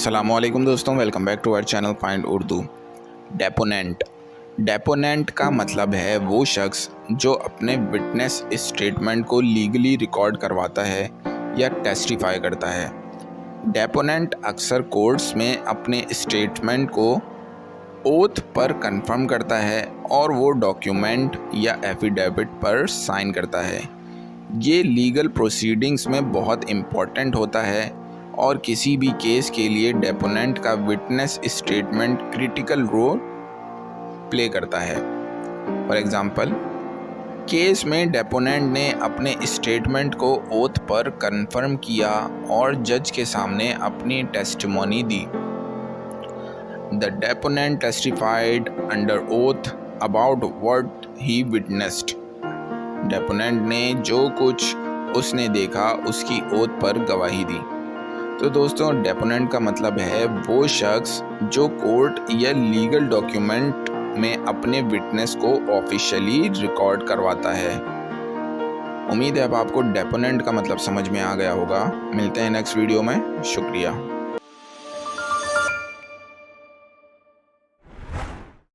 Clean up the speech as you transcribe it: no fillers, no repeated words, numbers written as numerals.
अस्सलामुअलैकुम दोस्तों, welcome back to our channel find Urdu. Deponent. Deponent का मतलब है वो शख्स जो अपने विटनेस स्टेटमेंट को लीगली रिकॉर्ड करवाता है या टेस्टिफाई करता है। डेपोनेंट अक्सर कोर्ट्स में अपने स्टेटमेंट को ओथ पर कंफर्म करता है और वो डॉक्यूमेंट या एफिडेविट पर साइन करता है। ये लीगल प्रोसीडिंग्स में बहुत इम्पॉर्टेंट होता है और किसी भी केस के लिए डेपोनेंट का witness statement critical role play करता है। फॉर एग्ज़ाम्पल, केस में डेपोनेंट ने अपने स्टेटमेंट को ओथ पर कंफर्म किया और जज के सामने अपनी testimony the. The deponent testified under oath about what he witnessed. Deponent ने जो कुछ उसने देखा उसकी ओथ पर गवाही दी। तो दोस्तों, डेपोनेंट का मतलब है वो शख्स जो कोर्ट या लीगल डॉक्यूमेंट में अपने विटनेस को ऑफिशियली रिकॉर्ड करवाता है। उम्मीद है अब आपको डेपोनेंट का मतलब समझ में आ गया होगा। मिलते हैं नेक्स्ट वीडियो में। शुक्रिया।